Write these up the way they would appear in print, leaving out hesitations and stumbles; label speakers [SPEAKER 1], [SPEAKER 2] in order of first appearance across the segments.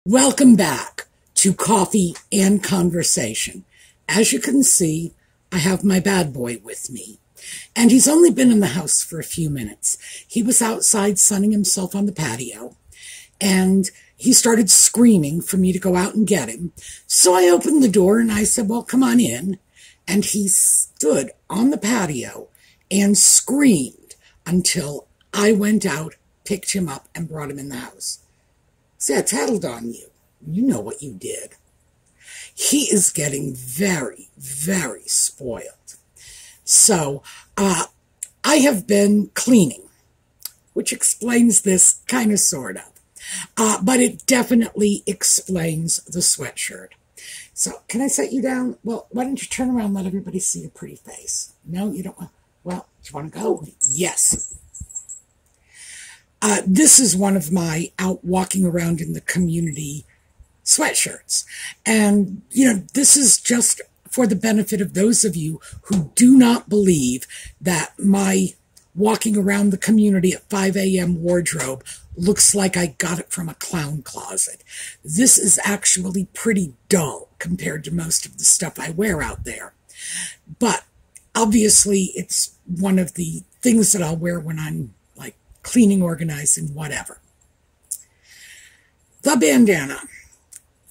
[SPEAKER 1] Welcome back to Coffee and Conversation. As you can see, I have my bad boy with me, and he's only been in the house for a few minutes. He was outside sunning himself on the patio, and he started screaming for me to go out and get him. So I opened the door and I said, well, come on in. And he stood on the patio and screamed until I went out, picked him up, and brought him in the house. See, I tattled on you. You know what you did. He is getting very, very spoiled. So, I have been cleaning, which explains this kind of, sort of. But it definitely explains the sweatshirt. So, can I set you down? Well, why don't you turn around and let everybody see your pretty face? No, you don't want, well, do you want to go? Yes. This is one of my out walking around in the community sweatshirts. And, you know, this is just for the benefit of those of you who do not believe that my walking around the community at 5 a.m. wardrobe looks like I got it from a clown closet. This is actually pretty dull compared to most of the stuff I wear out there. But obviously it's one of the things that I'll wear when I'm like cleaning, organizing, whatever. The bandana.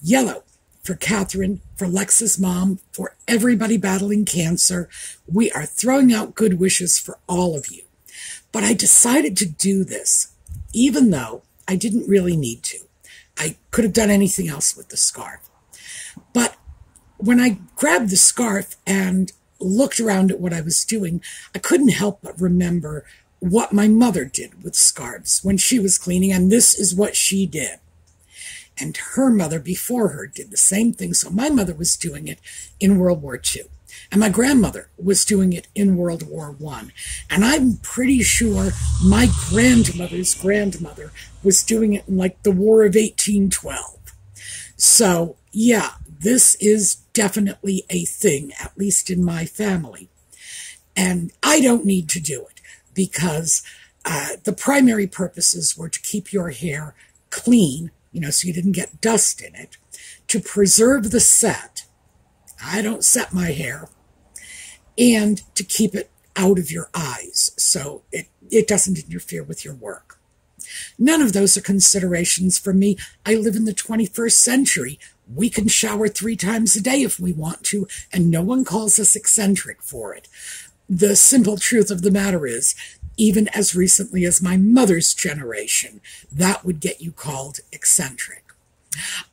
[SPEAKER 1] Yellow for Catherine, for Lex's mom, for everybody battling cancer. We are throwing out good wishes for all of you. But I decided to do this, even though I didn't really need to. I could have done anything else with the scarf. But when I grabbed the scarf and looked around at what I was doing, I couldn't help but remember what my mother did with scarves when she was cleaning, and this is what she did. And her mother before her did the same thing. So my mother was doing it in World War II. And my grandmother was doing it in World War I. And I'm pretty sure my grandmother's grandmother was doing it in like the War of 1812. So yeah, this is definitely a thing, at least in my family. And I don't need to do it because the primary purposes were to keep your hair clean, you know, so you didn't get dust in it, to preserve the set. I don't set my hair. And to keep it out of your eyes so it doesn't interfere with your work. None of those are considerations for me. I live in the 21st century. We can shower 3 times a day if we want to, and no one calls us eccentric for it. The simple truth of the matter is, even as recently as my mother's generation, that would get you called eccentric.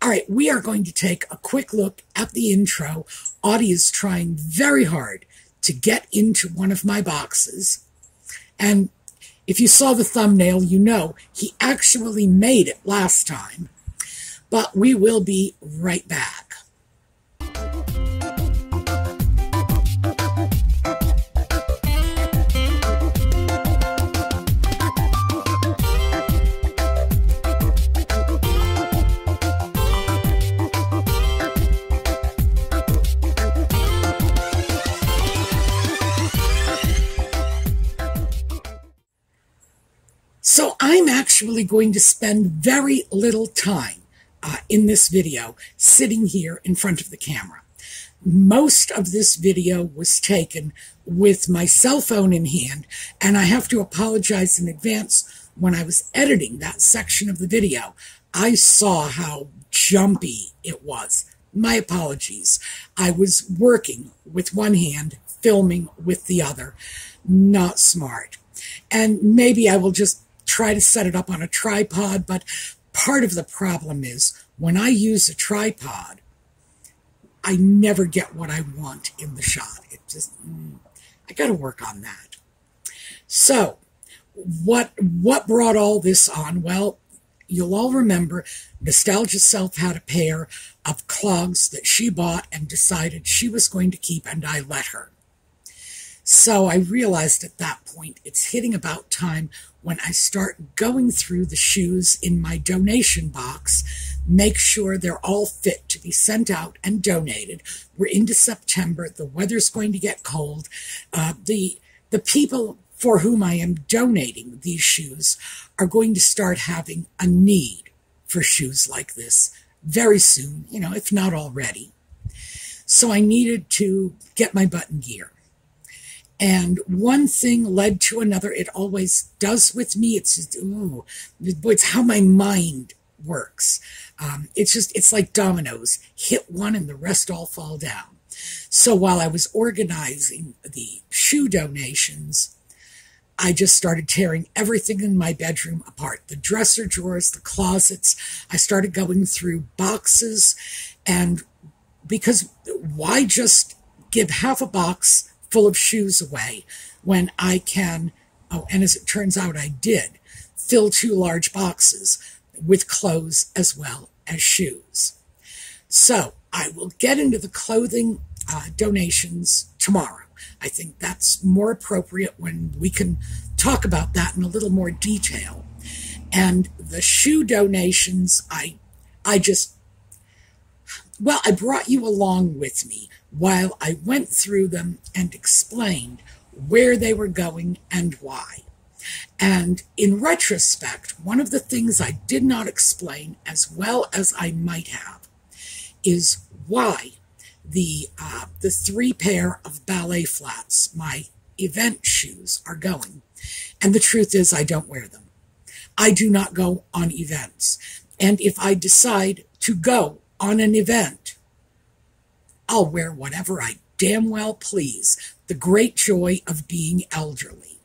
[SPEAKER 1] All right, we are going to take a quick look at the intro. Audie is trying very hard to get into one of my boxes. And if you saw the thumbnail, you know he actually made it last time. But we will be right back. So I'm actually going to spend very little time in this video sitting here in front of the camera. Most of this video was taken with my cell phone in hand, and I have to apologize in advance. When I was editing that section of the video, I saw how jumpy it was. My apologies. I was working with one hand, filming with the other. Not smart. And maybe I will just try to set it up on a tripod, but part of the problem is when I use a tripod, I never get what I want in the shot. It just, I got to work on that. So what brought all this on? Well, you'll all remember Nostalgia Self had a pair of clogs that she bought and decided she was going to keep, and I let her. So I realized at that point it's hitting about time when I start going through the shoes in my donation box, make sure they're all fit to be sent out and donated. We're into September. The weather's going to get cold. The people for whom I am donating these shoes are going to start having a need for shoes like this very soon, if not already. So I needed to get my button gear. And one thing led to another. It always does with me. It's just, it's how my mind works. It's like dominoes. Hit one and the rest all fall down. So while I was organizing the shoe donations, I just started tearing everything in my bedroom apart. The dresser drawers, the closets. I started going through boxes. And because why just give half a box full of shoes away when I can, and as it turns out I did, fill 2 large boxes with clothes as well as shoes. So I will get into the clothing donations tomorrow. I think that's more appropriate when we can talk about that in a little more detail. And the shoe donations, I brought you along with me while I went through them and explained where they were going and why. And in retrospect, one of the things I did not explain as well as I might have is why the 3 pair of ballet flats, my event shoes, are going. And the truth is I don't wear them. I do not go on events. And if I decide to go on an event, I'll wear whatever I damn well please. The great joy of being elderly.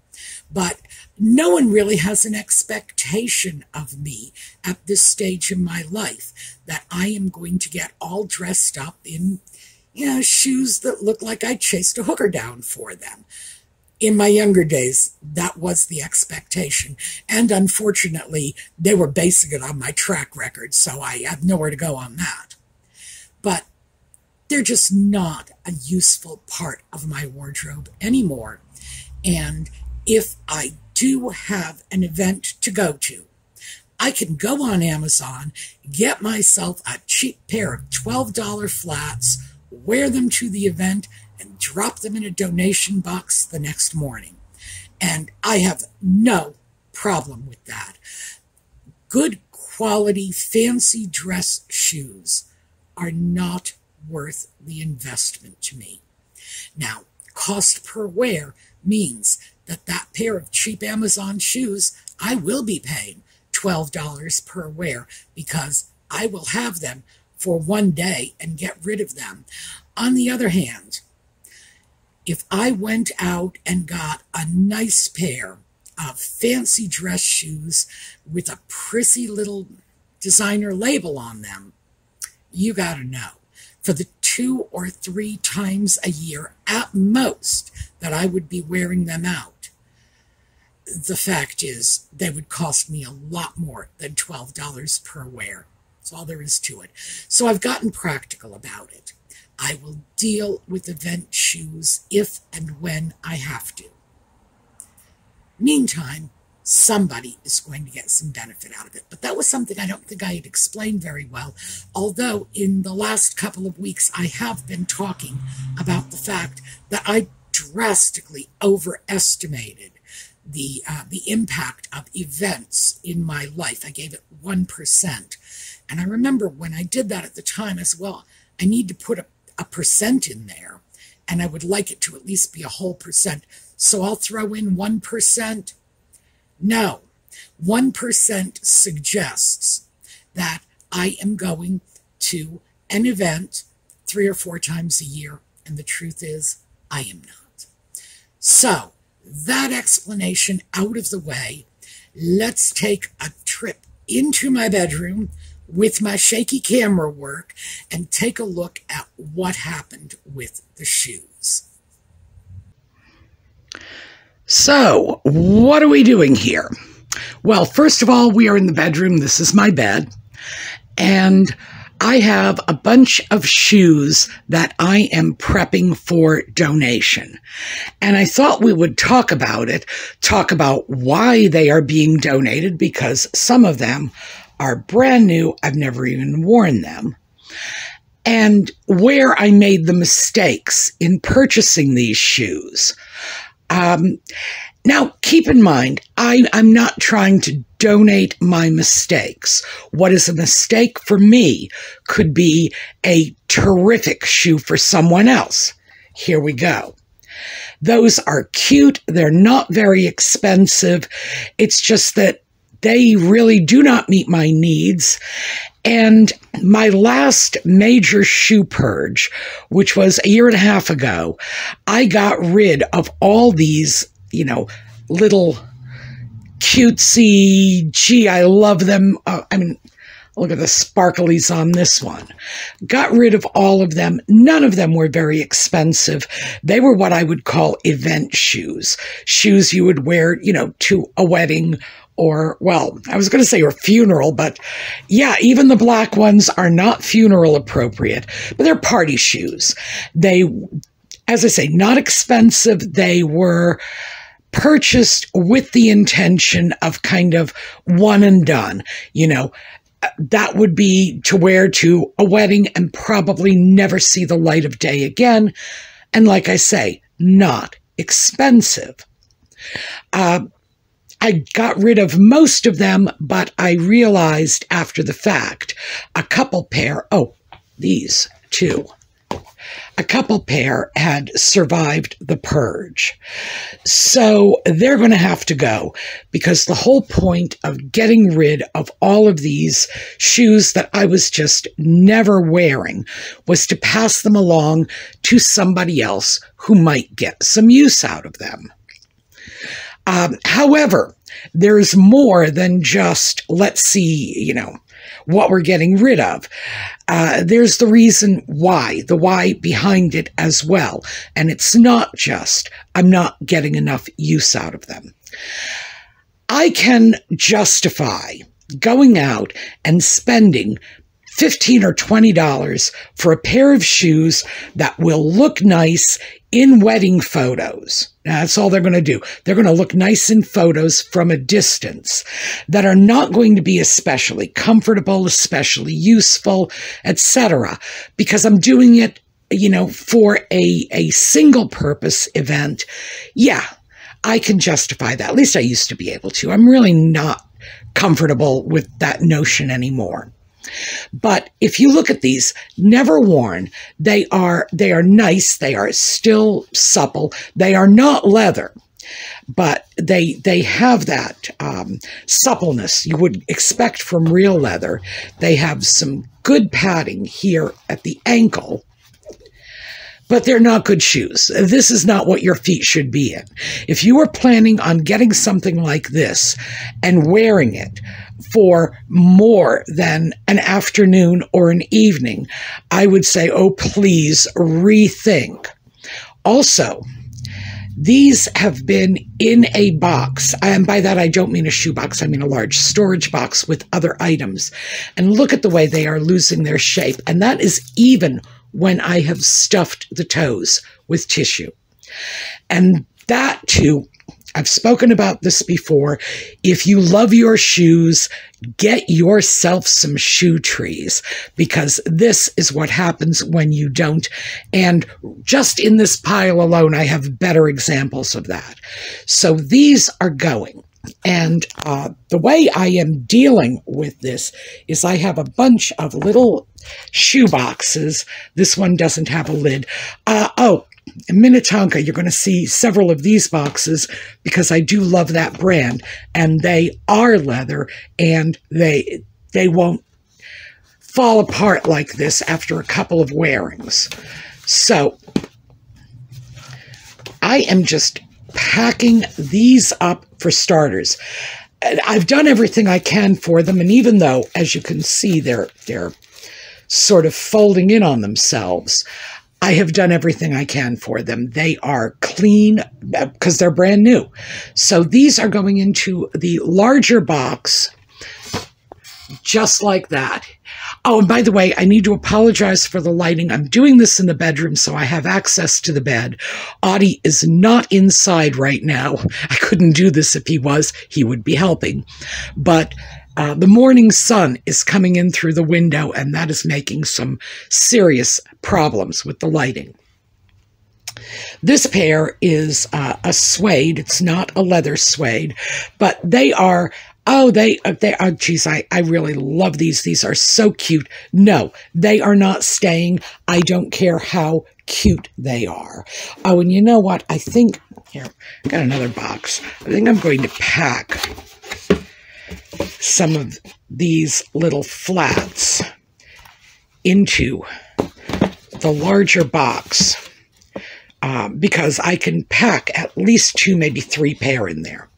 [SPEAKER 1] But no one really has an expectation of me at this stage in my life that I am going to get all dressed up in, shoes that look like I chased a hooker down for them. In my younger days, that was the expectation. And unfortunately, they were basing it on my track record, so I have nowhere to go on that. But they're just not a useful part of my wardrobe anymore. And if I do have an event to go to, I can go on Amazon, get myself a cheap pair of $12 flats, wear them to the event, and drop them in a donation box the next morning. And I have no problem with that. Good quality, fancy dress shoes are not worth the investment to me. Now, cost per wear means that pair of cheap Amazon shoes, I will be paying $12 per wear because I will have them for one day and get rid of them. On the other hand, if I went out and got a nice pair of fancy dress shoes with a prissy little designer label on them, you gotta know, for the 2 or 3 times a year at most that I would be wearing them out, the fact is they would cost me a lot more than $12 per wear. That's all there is to it. So I've gotten practical about it. I will deal with event shoes if and when I have to. Meantime, somebody is going to get some benefit out of it. But that was something I don't think I had explained very well, although in the last couple of weeks I have been talking about the fact that I drastically overestimated the impact of events in my life. I gave it 1%. And I remember when I did that at the time as well, I need to put a percent in there, and I would like it to at least be a whole percent. So I'll throw in 1%. No, 1% suggests that I am going to an event 3 or 4 times a year, and the truth is, I am not. So, that explanation out of the way, let's take a trip into my bedroom with my shaky camera work and take a look at what happened with the shoes. So, what are we doing here? Well, first of all, we are in the bedroom. This is my bed. And I have a bunch of shoes that I am prepping for donation. And I thought we would talk about it, talk about why they are being donated, because some of them are brand new. I've never even worn them. And where I made the mistakes in purchasing these shoes. Now, keep in mind, I'm not trying to donate my mistakes. What is a mistake for me could be a terrific shoe for someone else. Here we go. Those are cute. They're not very expensive. It's just that they really do not meet my needs. And my last major shoe purge, which was a year and a half ago, I got rid of all these, little cutesy, gee, I love them. Look at the sparklies on this one. Got rid of all of them. None of them were very expensive. They were what I would call event shoes. Shoes you would wear, to a wedding or, well, I was going to say a funeral, but yeah, even the black ones are not funeral appropriate, but they're party shoes. They, as I say, not expensive. They were purchased with the intention of kind of one and done, that would be to wear to a wedding and probably never see the light of day again. And like I say, not expensive. I got rid of most of them, but I realized after the fact, these two. A couple pair had survived the purge. So they're going to have to go because the whole point of getting rid of all of these shoes that I was just never wearing was to pass them along to somebody else who might get some use out of them. However, there's more than just, let's see, what we're getting rid of. There's the reason why, the why behind it as well. And it's not just, I'm not getting enough use out of them. I can justify going out and spending $15 or $20 for a pair of shoes that will look nice in wedding photos. Now, that's all they're going to do. They're going to look nice in photos from a distance that are not going to be especially comfortable, especially useful, etc. Because I'm doing it, for a single purpose event. Yeah, I can justify that. At least I used to be able to. I'm really not comfortable with that notion anymore. But if you look at these, never worn, they are nice. They are still supple. They are not leather, but they have that suppleness you would expect from real leather. They have some good padding here at the ankle, but they're not good shoes. This is not what your feet should be in. If you were planning on getting something like this and wearing it for more than an afternoon or an evening, I would say, oh, please rethink. Also, these have been in a box, and by that I don't mean a shoe box, I mean a large storage box with other items. And look at the way they are losing their shape, and that is even when I have stuffed the toes with tissue. And that too, I've spoken about this before. If you love your shoes, get yourself some shoe trees, because this is what happens when you don't. And just in this pile alone, I have better examples of that. So these are going. And the way I am dealing with this is I have a bunch of little shoe boxes. This one doesn't have a lid. In Minnetonka, you're going to see several of these boxes because I do love that brand, and they are leather, and they won't fall apart like this after a couple of wearings. So I am just packing these up for starters. I've done everything I can for them, and even though, as you can see, they're sort of folding in on themselves, I have done everything I can for them. They are clean because they're brand new. So these are going into the larger box, just like that. Oh, and by the way, I need to apologize for the lighting. I'm doing this in the bedroom, so I have access to the bed. Audie is not inside right now. I couldn't do this if he was. He would be helping. But the morning sun is coming in through the window, and that is making some serious problems with the lighting. This pair is a suede. It's not a leather suede, but they are, geez, I really love these. These are so cute. No, they are not staying. I don't care how cute they are. Oh, and you know what? I think, here, I got another box. I think I'm going to pack some of these little flats into the larger box. Because I can pack at least 2, maybe 3 pair in there.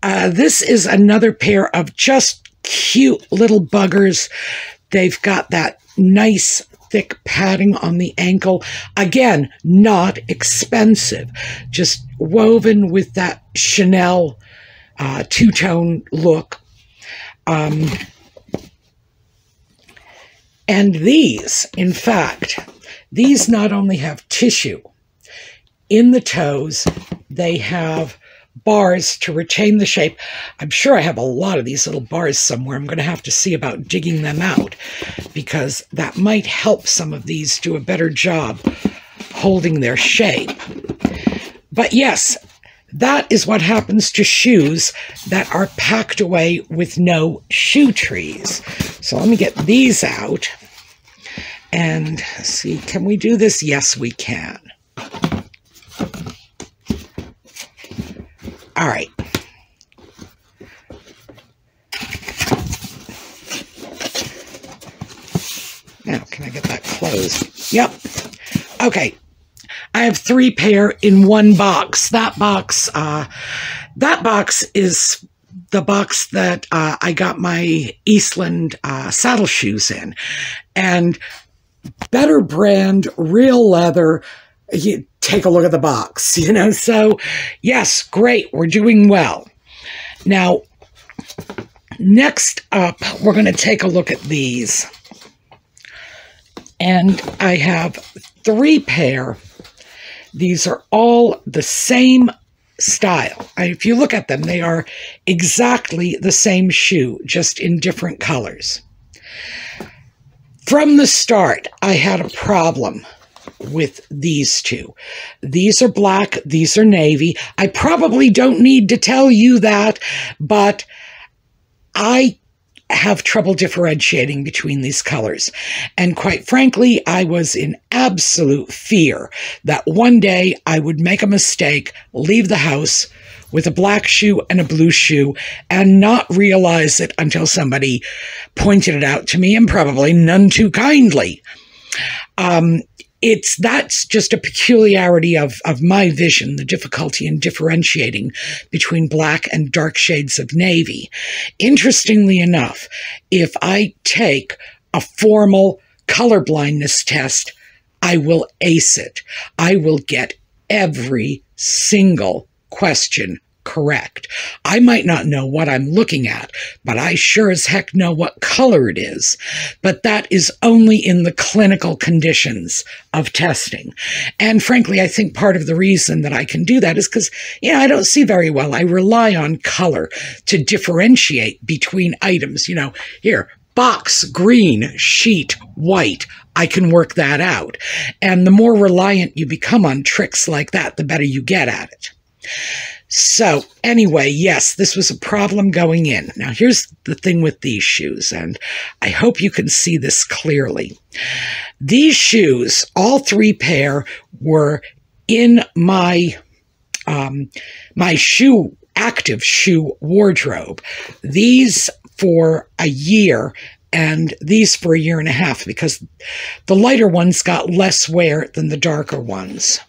[SPEAKER 1] This is another pair of just cute little buggers. They've got that nice thick padding on the ankle. Again, not expensive, just woven with that Chanel two-tone look. And these, in fact, these not only have tissue in the toes, they have bars to retain the shape. I'm sure I have a lot of these little bars somewhere. I'm going to have to see about digging them out, because that might help some of these do a better job holding their shape. But yes, that is what happens to shoes that are packed away with no shoe trees. So let me get these out and see, can we do this? Yes, we can. All right. Now, can I get that closed? Yep. Okay. I have 3 pair in one box. That box is the box that I got my Eastland saddle shoes in. And better brand, real leather. You take a look at the box, you know. So yes, great, we're doing well. Now, next up, we're going to take a look at these. And I have 3 pair. These are all the same style. If you look at them, they are exactly the same shoe, just in different colors. From the start, I had a problem with these 2. These are black, these are navy. I probably don't need to tell you that, but I have trouble differentiating between these colors. And quite frankly, I was in absolute fear that one day I would make a mistake, leave the house with a black shoe and a blue shoe, and not realize it until somebody pointed it out to me, and probably none too kindly. That's just a peculiarity of my vision, the difficulty in differentiating between black and dark shades of navy. Interestingly enough, if I take a formal color blindness test, I will ace it. I will get every single question correct. I might not know what I'm looking at, but I sure as heck know what color it is. But that is only in the clinical conditions of testing. And frankly, I think part of the reason that I can do that is because, I don't see very well. I rely on color to differentiate between items. Here, box, green, sheet, white. I can work that out. And the more reliant you become on tricks like that, the better you get at it. So anyway, yes, this was a problem going in. Now, here's the thing with these shoes, and I hope you can see this clearly. These shoes, all 3 pair, were in my active shoe wardrobe. These for a year, and these for 1.5 years, because the lighter ones got less wear than the darker ones.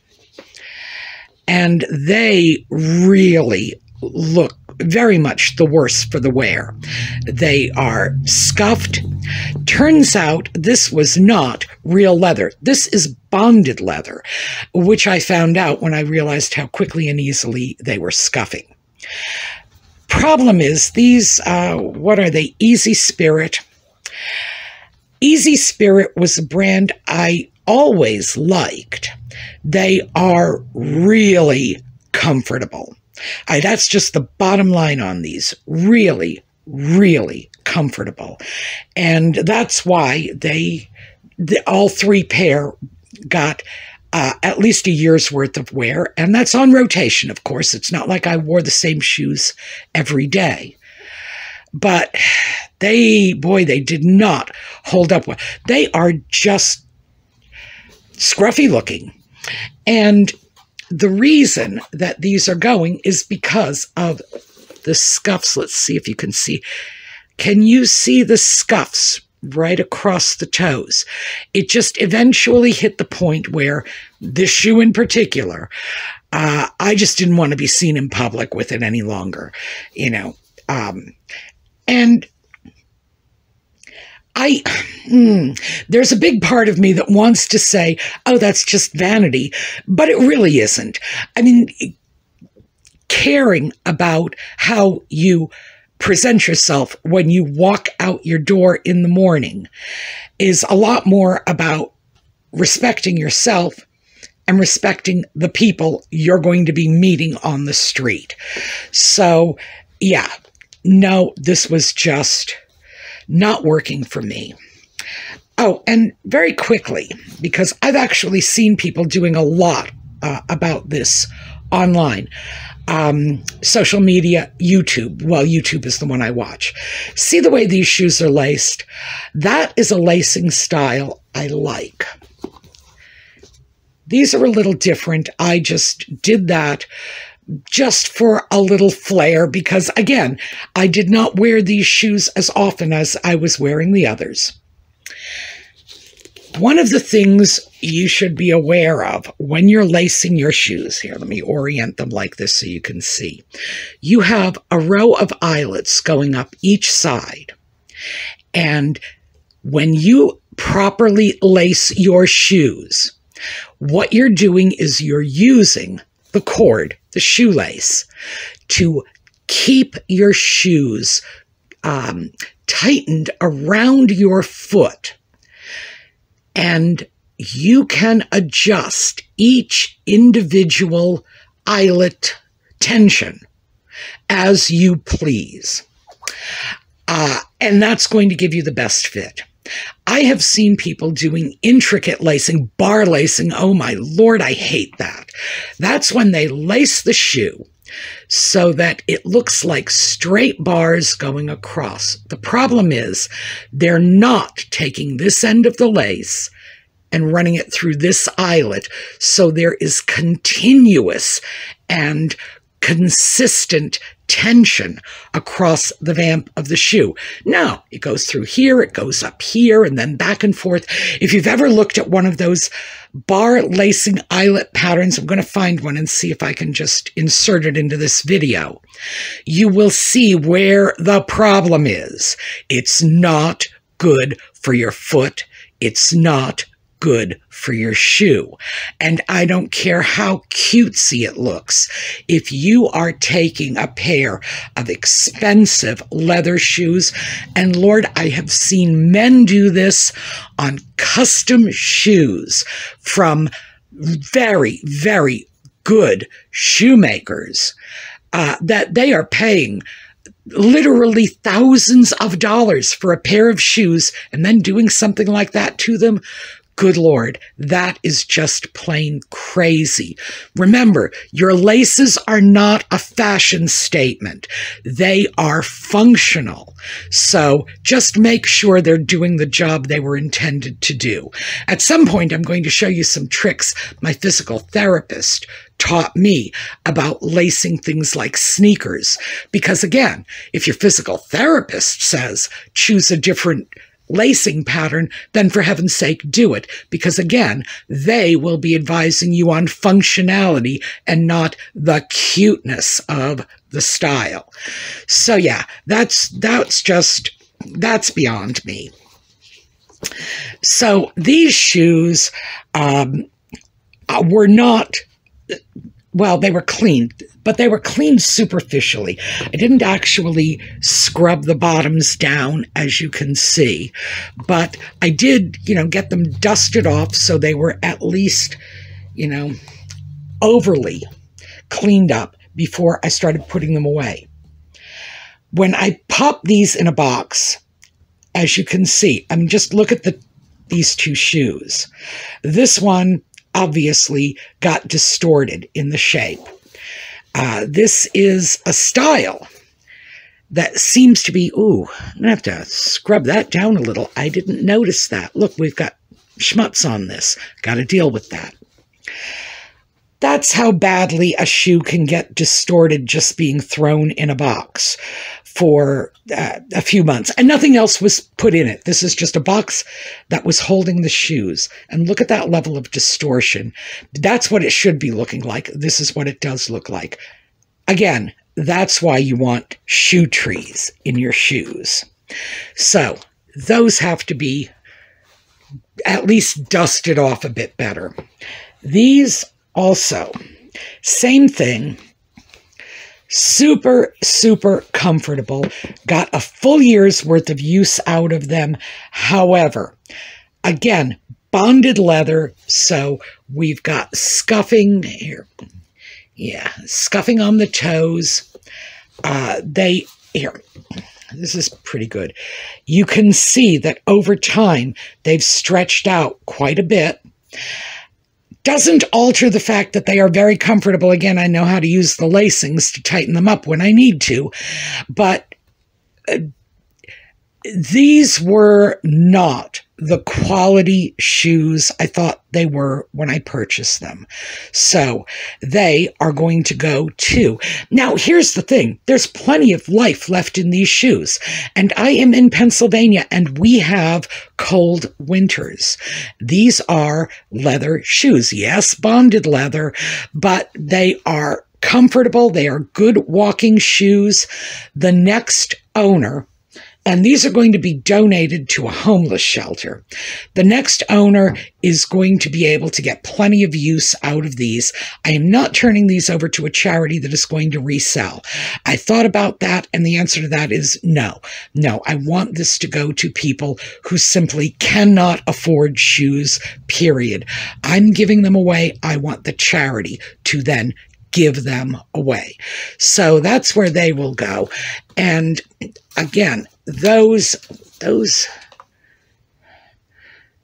[SPEAKER 1] And they really look very much the worse for the wear. They are scuffed. Turns out this was not real leather. This is bonded leather, which I found out when I realized how quickly and easily they were scuffing. Problem is, these, what are they? Easy Spirit. Easy Spirit was a brand I always liked. They are really comfortable. That's just the bottom line on these. Really, really comfortable. And that's why all 3 pair got at least a year's worth of wear. And that's on rotation, of course. It's not like I wore the same shoes every day. But they did not hold up well. They are just scruffy looking. And the reason that these are going is because of the scuffs. Let's see if you can see. Can you see the scuffs right across the toes? It just eventually hit the point where this shoe in particular, I just didn't want to be seen in public with it any longer, you know. And there's a big part of me that wants to say, oh, that's just vanity, but it really isn't. I mean, caring about how you present yourself when you walk out your door in the morning is a lot more about respecting yourself and respecting the people you're going to be meeting on the street. So, yeah, no, this was just not working for me. Oh, and very quickly, because I've actually seen people doing a lot about this online. Social media, YouTube. Well, YouTube is the one I watch. See the way these shoes are laced? That is a lacing style I like. These are a little different. I just did that just for a little flair because, again, I did not wear these shoes as often as I was wearing the others. One of the things you should be aware of when you're lacing your shoes, here, let me orient them like this so you can see. You have a row of eyelets going up each side. And when you properly lace your shoes, what you're doing is you're using the cord, the shoelace, to keep your shoes tightened around your foot. And you can adjust each individual eyelet tension as you please. And that's going to give you the best fit. I have seen people doing intricate lacing, bar lacing. Oh my Lord, I hate that. That's when they lace the shoe so that it looks like straight bars going across. The problem is they're not taking this end of the lace and running it through this eyelet, so there is continuous and consistent tension across the vamp of the shoe. Now, it goes through here, it goes up here, and then back and forth. If you've ever looked at one of those bar lacing eyelet patterns, I'm going to find one and see if I can just insert it into this video. You will see where the problem is. It's not good for your foot. It's not good for your shoe. And I don't care how cutesy it looks. If you are taking a pair of expensive leather shoes, and Lord, I have seen men do this on custom shoes from very, very good shoemakers, that they are paying literally thousands of dollars for a pair of shoes and then doing something like that to them. Good Lord, that is just plain crazy. Remember, your laces are not a fashion statement. They are functional. So just make sure they're doing the job they were intended to do. At some point, I'm going to show you some tricks my physical therapist taught me about lacing things like sneakers. Because again, if your physical therapist says choose a different lacing pattern, then for heaven's sake, do it. Because again, they will be advising you on functionality and not the cuteness of the style. So yeah, that's beyond me. So these shoes were not, well, they were cleaned, but they were cleaned superficially. I didn't actually scrub the bottoms down, as you can see, but I did, get them dusted off so they were at least, overly cleaned up before I started putting them away. When I pop these in a box, as you can see, just look at these two shoes. This one obviously got distorted in the shape. This is a style that seems to be, ooh, I'm going to have to scrub that down a little. I didn't notice that. Look, we've got schmutz on this. Got to deal with that. That's how badly a shoe can get distorted just being thrown in a box for a few months. And nothing else was put in it. This is just a box that was holding the shoes. And look at that level of distortion. That's what it should be looking like. This is what it does look like. Again, that's why you want shoe trees in your shoes. So those have to be at least dusted off a bit better. These also, same thing, super, super comfortable. Got a full year's worth of use out of them. However, again, bonded leather, so we've got scuffing here. Yeah, scuffing on the toes. Here, this is pretty good. You can see that over time, they've stretched out quite a bit. Doesn't alter the fact that they are very comfortable. Again, I know how to use the lacings to tighten them up when I need to, but these were not the quality shoes I thought they were when I purchased them. So they are going to go too. Now, here's the thing. There's plenty of life left in these shoes. And I am in Pennsylvania and we have cold winters. These are leather shoes. Yes, bonded leather, but they are comfortable. They are good walking shoes. The next owner, and these are going to be donated to a homeless shelter. The next owner is going to be able to get plenty of use out of these. I am not turning these over to a charity that is going to resell. I thought about that, and the answer to that is no. No, I want this to go to people who simply cannot afford shoes, period. I'm giving them away. I want the charity to then give them away. So that's where they will go. And again, those,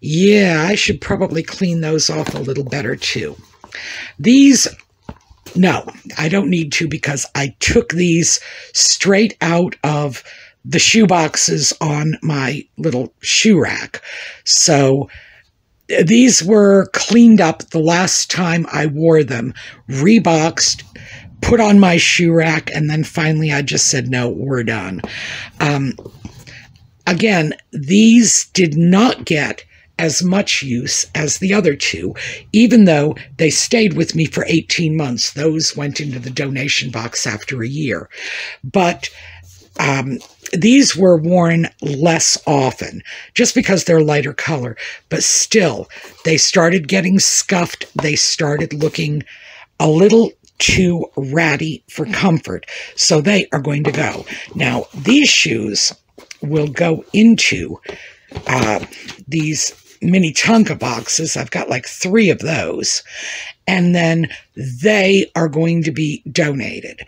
[SPEAKER 1] yeah, I should probably clean those off a little better too. These, no, I don't need to because I took these straight out of the shoe boxes on my little shoe rack. So these were cleaned up the last time I wore them, reboxed, put on my shoe rack, and then finally I just said, no, we're done. Again, these did not get as much use as the other two, even though they stayed with me for 18 months. Those went into the donation box after a year. But these were worn less often, just because they're lighter color. But still, they started getting scuffed. They started looking a little too ratty for comfort. So they are going to go. Now, these shoes will go into these mini Tonka boxes. I've got like 3 of those. And then they are going to be donated.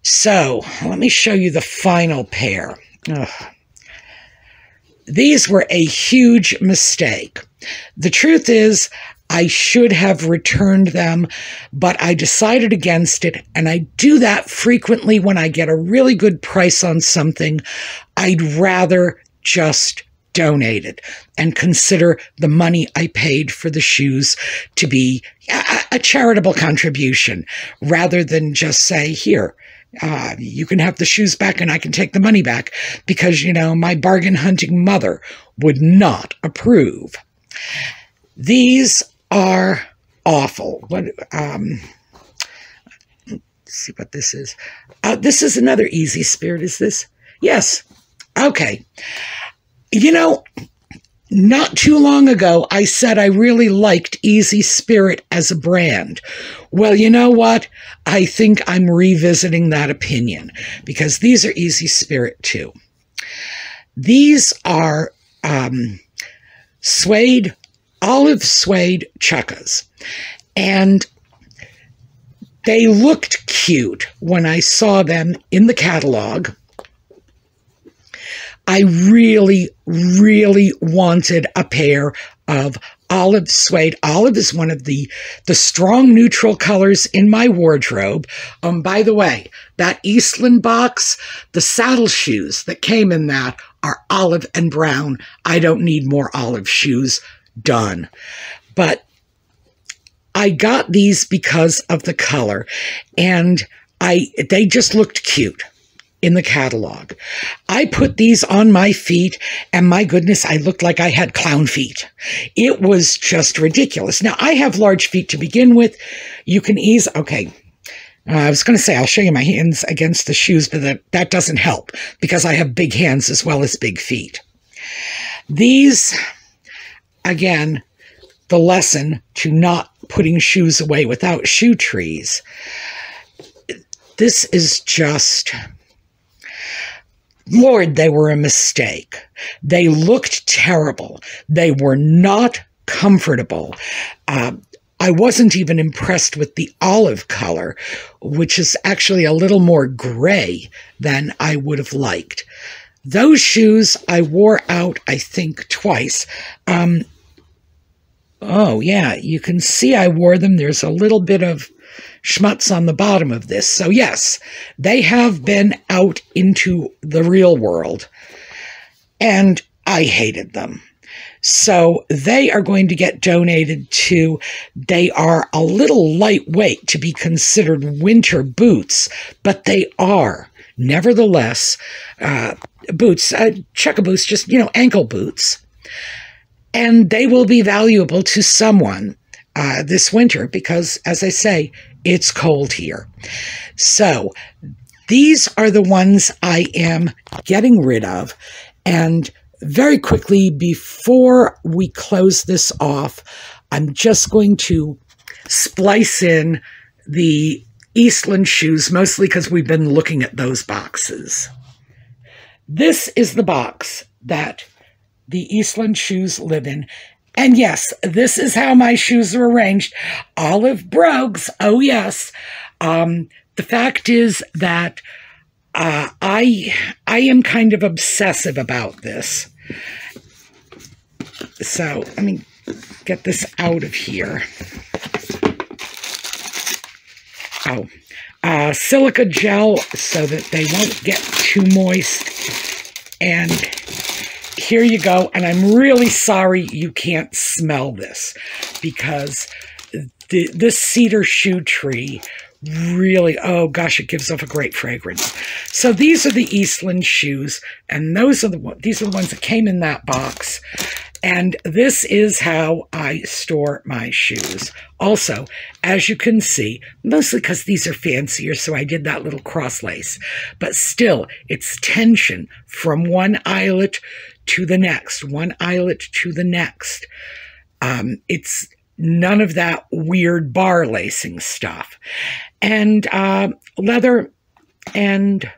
[SPEAKER 1] So let me show you the final pair. Ugh. These were a huge mistake. The truth is, I should have returned them, but I decided against it, and I do that frequently when I get a really good price on something. I'd rather just donate it and consider the money I paid for the shoes to be a charitable contribution, rather than just say, here, you can have the shoes back and I can take the money back, because, you know, my bargain hunting mother would not approve. These are awful. Let's see what this is. This is another Easy Spirit, is this? Yes. Okay. You know, not too long ago, I said I really liked Easy Spirit as a brand. Well, you know what? I think I'm revisiting that opinion, because these are Easy Spirit too. These are suede, olive suede chukkas. And they looked cute when I saw them in the catalog. I really, really wanted a pair of olive suede. Olive is one of the strong neutral colors in my wardrobe. By the way, that Eastland box, the saddle shoes that came in that are olive and brown. I don't need more olive shoes. Done. But I got these because of the color, and they just looked cute in the catalog. I put these on my feet, and my goodness, I looked like I had clown feet. It was just ridiculous. Now, I have large feet to begin with. You can okay. I was going to say, I'll show you my hands against the shoes, but that doesn't help because I have big hands as well as big feet. These, again, the lesson to not putting shoes away without shoe trees. This is just... Lord, they were a mistake. They looked terrible. They were not comfortable. I wasn't even impressed with the olive color, which is actually a little more gray than I would have liked. Those shoes I wore out, I think, twice. Oh, yeah, you can see I wore them. There's a little bit of schmutz on the bottom of this. So yes, they have been out into the real world, and I hated them. So they are going to get donated to, they are a little lightweight to be considered winter boots, but they are nevertheless boots, chukka boots, just, ankle boots. And they will be valuable to someone this winter because, as I say, it's cold here. So these are the ones I am getting rid of. And very quickly, before we close this off, I'm just going to splice in the Eastland shoes, mostly because we've been looking at those boxes. This is the box that the Eastland shoes live in. And yes, this is how my shoes are arranged. Olive brogues, oh yes. The fact is that I am kind of obsessive about this. So let me get this out of here. Silica gel so that they won't get too moist. And here you go. And I'm really sorry you can't smell this because this cedar shoe tree really, oh gosh, it gives off a great fragrance. So these are the Eastland shoes, and these are the ones that came in that box. And this is how I store my shoes. Also, as you can see, mostly because these are fancier, so I did that little cross lace. But still, it's tension from one eyelet to the next, one eyelet to the next. It's none of that weird bar lacing stuff. And leather and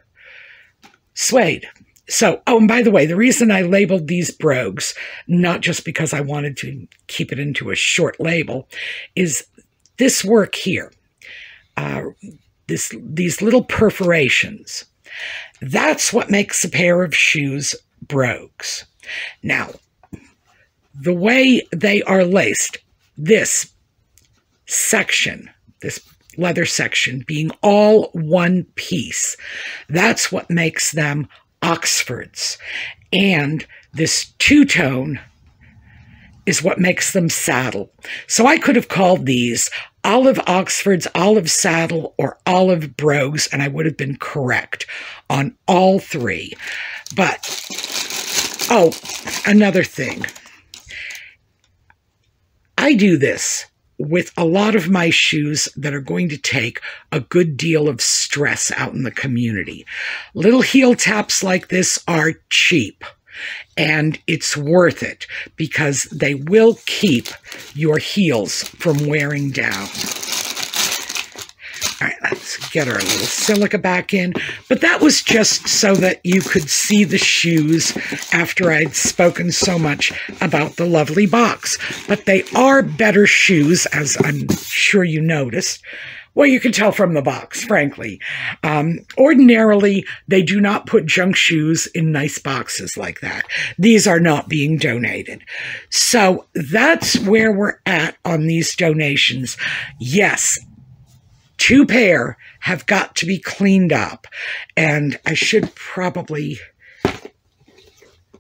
[SPEAKER 1] suede. So, oh, and by the way, the reason I labeled these brogues, not just because I wanted to keep it into a short label, is this work here. These little perforations. That's what makes a pair of shoes brogues. Now, the way they are laced, this section, this leather section being all one piece, that's what makes them Oxfords. And this two-tone is what makes them saddle. So I could have called these olive Oxfords, olive saddle, or olive brogues, and I would have been correct on all three. But, oh, another thing. I do this with a lot of my shoes that are going to take a good deal of stress out in the community. Little heel taps like this are cheap, and it's worth it because they will keep your heels from wearing down. All right, let's get our little silica back in. But that was just so that you could see the shoes after I'd spoken so much about the lovely box. But they are better shoes, as I'm sure you noticed. Well, you can tell from the box, frankly. Ordinarily, they do not put junk shoes in nice boxes like that. These are not being donated. So that's where we're at on these donations. Yes, 2 pair have got to be cleaned up. And I should probably...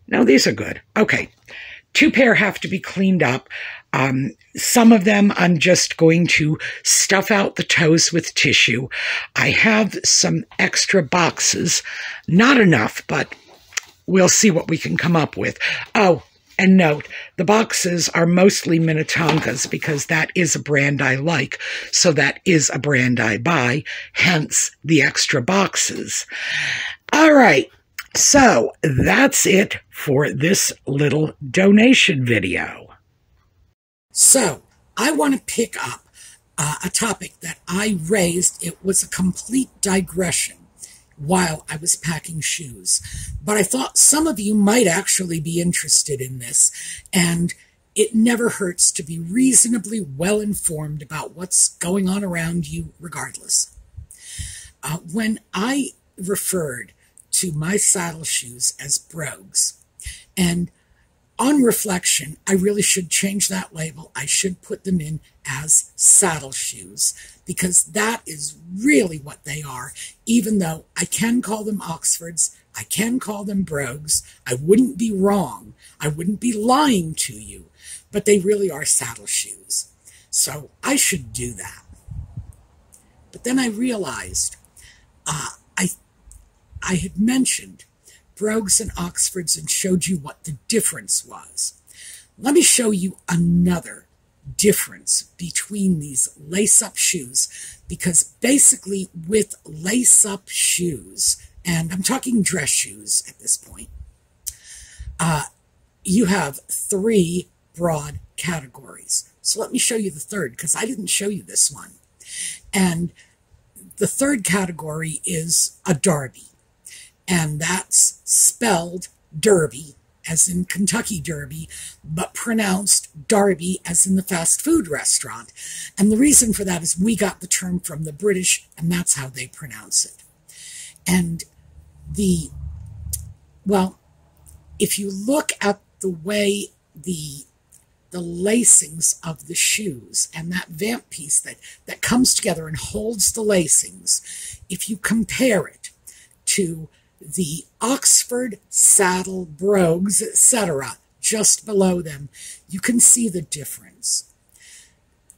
[SPEAKER 1] No, these are good. Okay. 2 pair have to be cleaned up. Some of them I'm just going to stuff out the toes with tissue. I have some extra boxes. Not enough, but we'll see what we can come up with. Oh, and note, the boxes are mostly Minnetonkas because that is a brand I like. So that is a brand I buy, hence the extra boxes. All right. So that's it for this little donation video. So I want to pick up a topic that I raised. It was a complete digression while I was packing shoes. But I thought some of you might actually be interested in this. And it never hurts to be reasonably well informed about what's going on around you regardless. When I referred to my saddle shoes as brogues. And on reflection, I really should change that label. I should put them in as saddle shoes because that is really what they are, even though I can call them Oxfords, I can call them brogues. I wouldn't be wrong. I wouldn't be lying to you, but they really are saddle shoes. So I should do that. But then I realized I had mentioned brogues and Oxfords and showed you what the difference was. Let me show you another difference between these lace-up shoes, because basically with lace-up shoes, and I'm talking dress shoes at this point, you have 3 broad categories. So let me show you the third, because I didn't show you this one. And the third category is a derby. And that's spelled Derby, as in Kentucky Derby, but pronounced Derby as in the fast food restaurant. And the reason for that is we got the term from the British, and that's how they pronounce it. And well, if you look at the way the lacings of the shoes and that vamp piece that comes together and holds the lacings, if you compare it to the Oxford saddle brogues, etc., just below them, you can see the difference.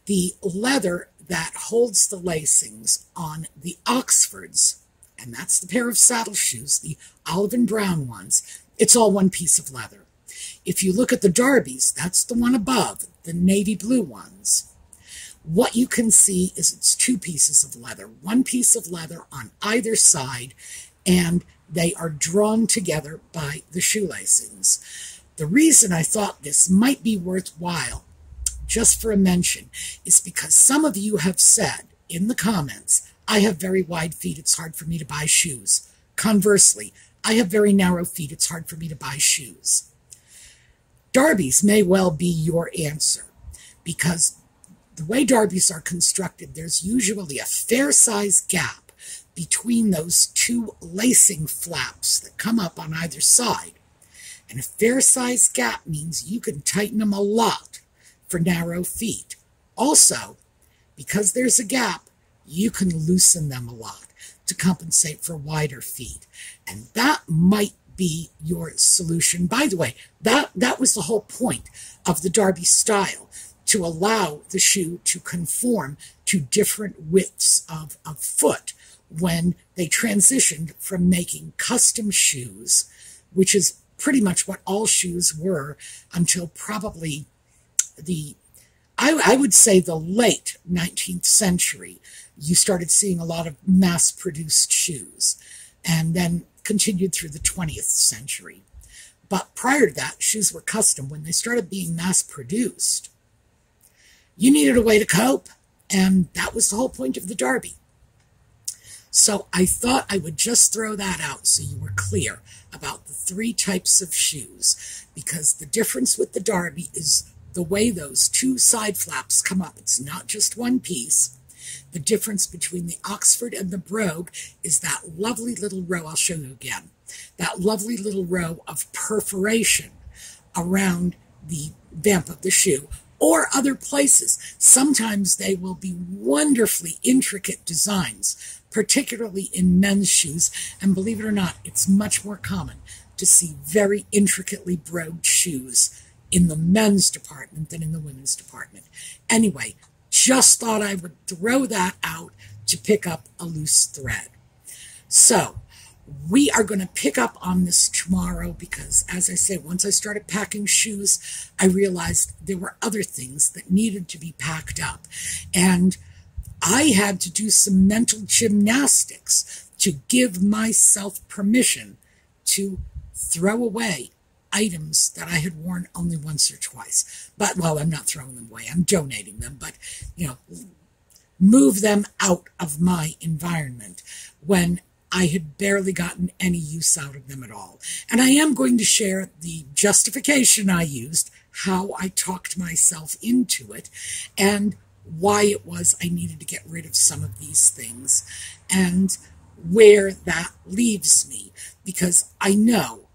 [SPEAKER 1] The leather that holds the lacings on the Oxfords, and that's the pair of saddle shoes, the olive and brown ones, it's all one piece of leather. If you look at the Darbys, that's the one above, the navy blue ones. What you can see is it's 2 pieces of leather, 1 piece of leather on either side, and they are drawn together by the shoelacings. The reason I thought this might be worthwhile, just for a mention, is because some of you have said in the comments, I have very wide feet, it's hard for me to buy shoes. Conversely, I have very narrow feet, it's hard for me to buy shoes. Darbys may well be your answer, because the way Darbys are constructed, there's usually a fair-sized gap between those 2 lacing flaps that come up on either side. And a fair-sized gap means you can tighten them a lot for narrow feet. Also, because there's a gap, you can loosen them a lot to compensate for wider feet. And that might be your solution. By the way, that was the whole point of the Derby style, to allow the shoe to conform to different widths of foot when they transitioned from making custom shoes, which is pretty much what all shoes were until probably I would say the late 19th century. You started seeing a lot of mass-produced shoes, and then continued through the 20th century. But prior to that, shoes were custom. When they started being mass-produced, you needed a way to cope, and that was the whole point of the Derby. So I thought I would just throw that out so you were clear about the 3 types of shoes, because the difference with the Derby is the way those 2 side flaps come up. It's not just 1 piece. The difference between the Oxford and the Brogue is that lovely little row, I'll show you again, that lovely little row of perforation around the vamp of the shoe or other places. Sometimes they will be wonderfully intricate designs, particularly in men's shoes. And believe it or not, it's much more common to see very intricately brogued shoes in the men's department than in the women's department. Anyway, just thought I would throw that out to pick up a loose thread. So we are going to pick up on this tomorrow because, as I said, once I started packing shoes, I realized there were other things that needed to be packed up. And I had to do some mental gymnastics to give myself permission to throw away items that I had worn only once or twice. But, well, I'm not throwing them away. I'm donating them. But, move them out of my environment when I had barely gotten any use out of them at all. And I am going to share the justification I used, how I talked myself into it, and why it was I needed to get rid of some of these things, and where that leaves me. Because I know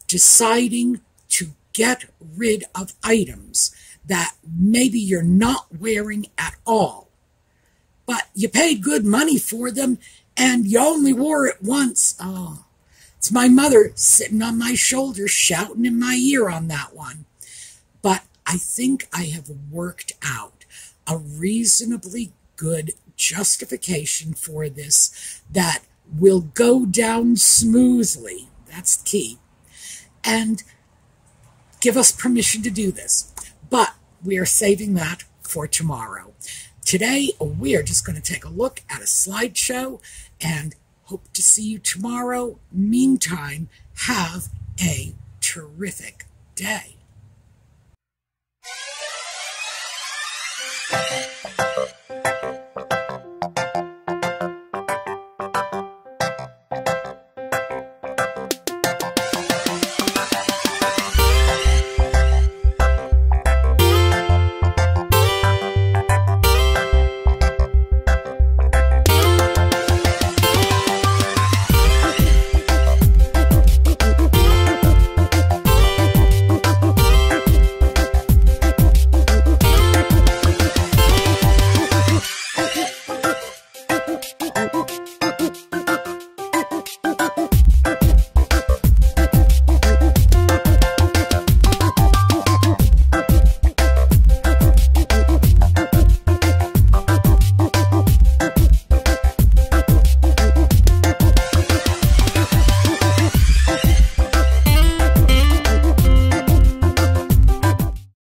[SPEAKER 1] deciding to get rid of items that maybe you're not wearing at all, but you paid good money for them and you only wore it once. Oh, it's my mother sitting on my shoulder shouting in my ear on that one. But I think I have worked out a reasonably good justification for this that will go down smoothly. That's the key. And give us permission to do this. But we are saving that for tomorrow. Today, we are just going to take a look at a slideshow and hope to see you tomorrow. Meantime, have a terrific day.